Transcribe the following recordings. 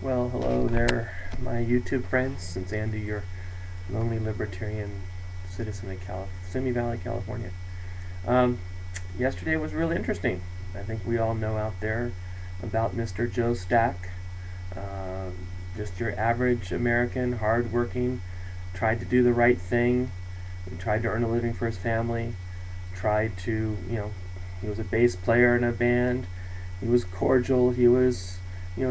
Well, hello there, my YouTube friends. Since Andy, your lonely libertarian citizen of Simi Valley, California. Um, Yesterday was really interesting. I think we all know out there about Mr. Joe Stack. Uh, just your average American, hardworking, tried to do the right thing, tried to earn a living for his family, tried to, he was a bass player in a band. He was cordial. He was,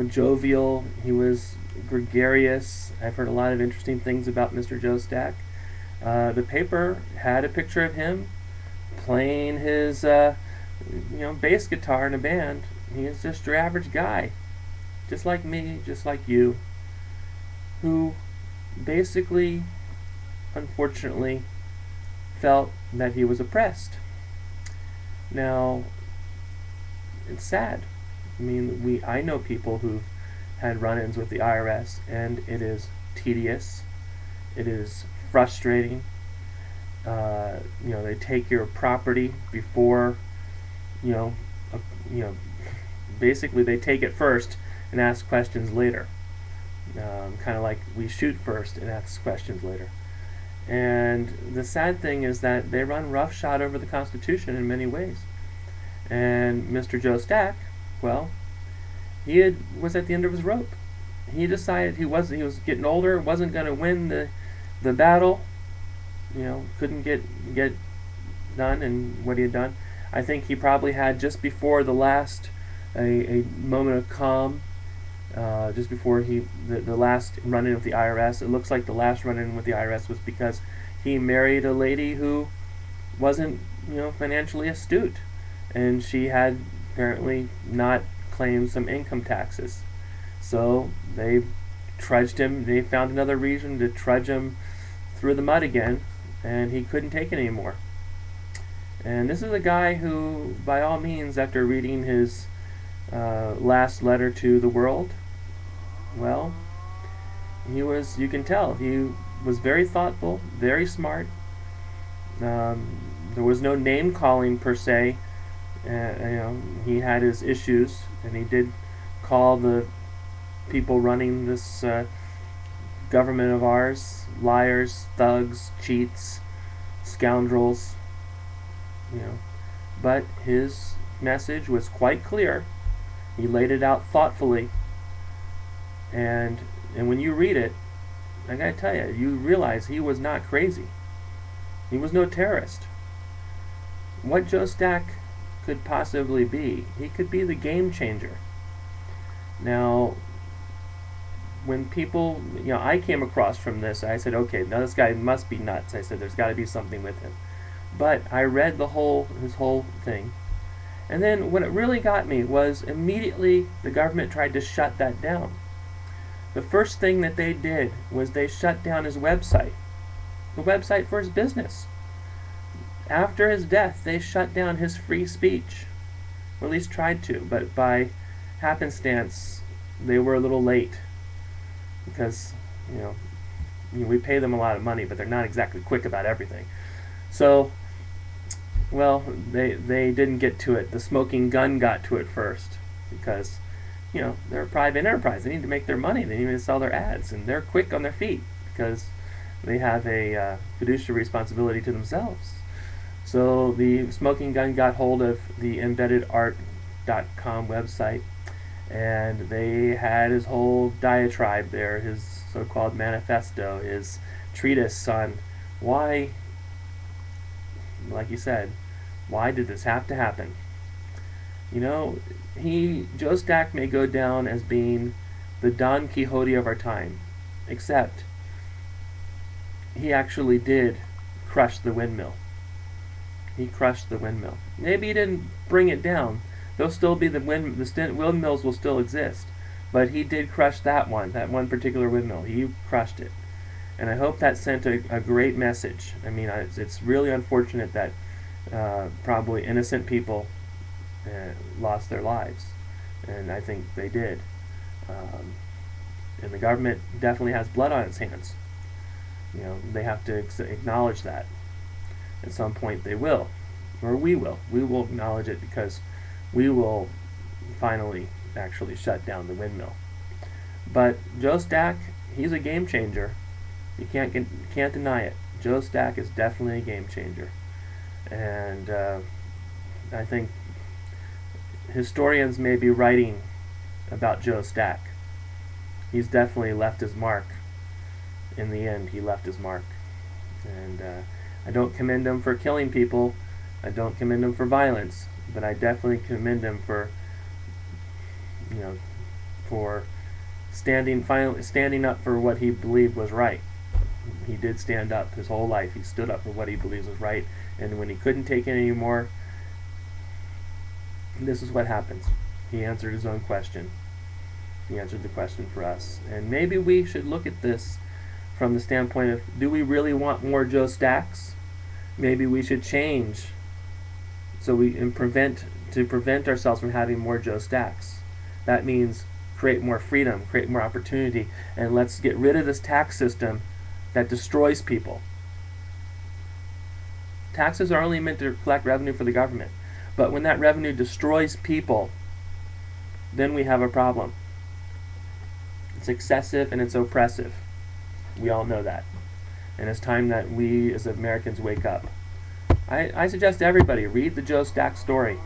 jovial. He was gregarious. I've heard a lot of interesting things about Mr. Joe Stack. The paper had a picture of him playing his, bass guitar in a band. He is just your average guy, just like me, just like you, who basically, unfortunately, felt that he was oppressed. Now, it's sad. I know people who've had run-ins with the IRS, and it is tedious. It is frustrating. They take your property before, you know, uh, you know, basically they take it first and ask questions later. Kind of like we shoot first and ask questions later. And the sad thing is that they run roughshod over the Constitution in many ways. And Mr. Joe Stack, well, was at the end of his rope. He decided he was getting older, wasn't going to win the battle. Couldn't get done and what he had done. I think he probably had just before the last a moment of calm, just before the last run-in with the IRS. It looks like the last run-in with the IRS was because he married a lady who wasn't financially astute, and she had apparently not claimed some income taxes. So they trudged him. They found another reason to trudge him through the mud again, and he couldn't take it anymore. And this is a guy who, by all means, after reading his last letter to the world, well, you can tell, he was very thoughtful, very smart. There was no name calling per se. He had his issues, and he did call the people running this government of ours liars, thugs, cheats, scoundrels. But his message was quite clear. He laid it out thoughtfully, and when you read it, I gotta tell you, you realize he was not crazy. He was no terrorist. What Joe Stack could possibly be, he could be the game changer. Now, when people, I came across from this, I said, okay, now this guy must be nuts. I said, there's got to be something with him. But I read his whole thing, and then what it really got me was immediately the government tried to shut that down. The first thing that they did was they shut down his website, the website for his business. After his death, they shut down his free speech, or at least tried to, but by happenstance, they were a little late, because we pay them a lot of money, but they're not exactly quick about everything. So, well, they didn't get to it. The smoking gun got to it first, because they're a private enterprise. They need to make their money. They need to sell their ads, and they're quick on their feet because they have a fiduciary responsibility to themselves. So the smoking gun got hold of the embeddedart.com website, and they had his whole diatribe there, his so-called manifesto, his treatise on why, like you said, why did this have to happen? Joe Stack may go down as being the Don Quixote of our time, except he actually did crush the windmill. He crushed the windmill. Maybe he didn't bring it down. There'll still be the windmills will still exist, but he did crush that one particular windmill. He crushed it, and I hope that sent a great message. It's really unfortunate that probably innocent people lost their lives, and I think they did. And the government definitely has blood on its hands. They have to acknowledge that. At some point they will, or we will. We will acknowledge it, because we will finally actually shut down the windmill. But Joe Stack, he's a game changer. You can't deny it. Joe Stack is definitely a game changer, and I think historians may be writing about Joe Stack. He's definitely left his mark. In the end, he left his mark, and I don't commend him for killing people. I don't commend him for violence, but I definitely commend him for, you know, for finally standing up for what he believed was right. He did stand up his whole life. He stood up for what he believes was right, and when he couldn't take it anymore, this is what happens. He answered his own question. He answered the question for us, and maybe we should look at this from the standpoint of, do we really want more Joe Stacks? Maybe we should change so we prevent ourselves from having more Joe Stacks. That means create more freedom, create more opportunity, and let's get rid of this tax system that destroys people. Taxes are only meant to collect revenue for the government, but when that revenue destroys people, then we have a problem. It's excessive and it's oppressive. We all know that. And it's time that we as Americans wake up. I suggest everybody read the Joe Stack story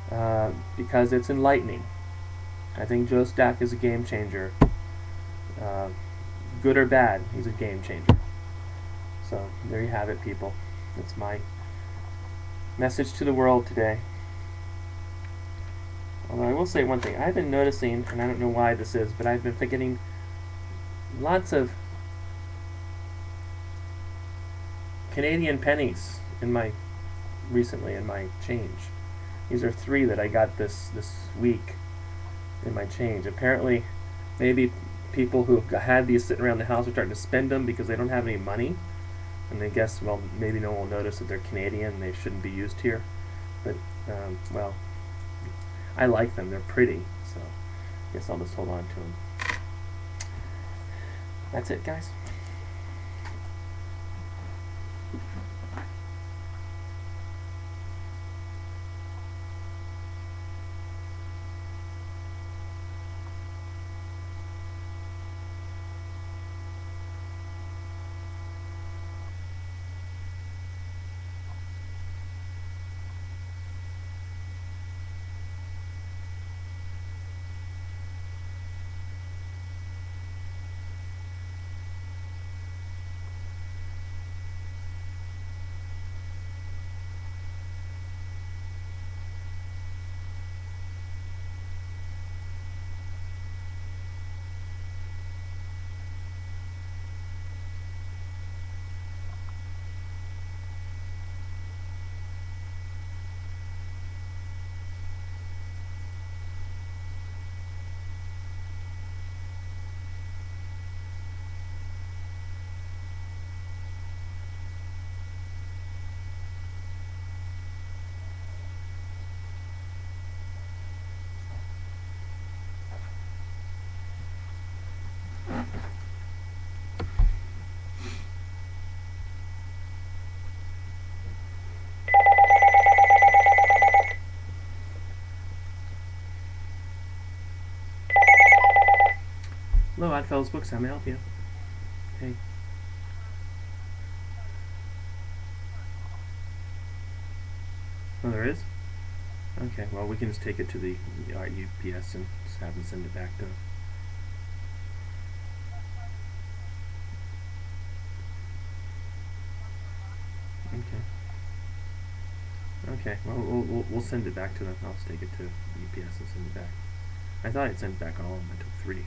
because it's enlightening. I think Joe Stack is a game changer. Good or bad, he's a game changer. So there you have it, people. That's my message to the world today. Although I will say one thing. I've been noticing, and I don't know why this is, but I've been getting lots of Canadian pennies recently in my change. These are 3 that I got this week in my change. Apparently, maybe people who have had these sitting around the house are starting to spend them because they don't have any money, and they guess, well, maybe no one will notice that they're Canadian and they shouldn't be used here. But well, I like them. They're pretty, so I guess I'll just hold on to them. That's it, guys. Hello, oddfellowsbooks. How may I help you? Hey. Oh, there is? Okay, well, we can just take it to the UPS and just have them send it back to them. Okay. Okay, well, we'll send it back to them. I'll just take it to UPS and send it back. I thought I'd sent back all of them. I took 3.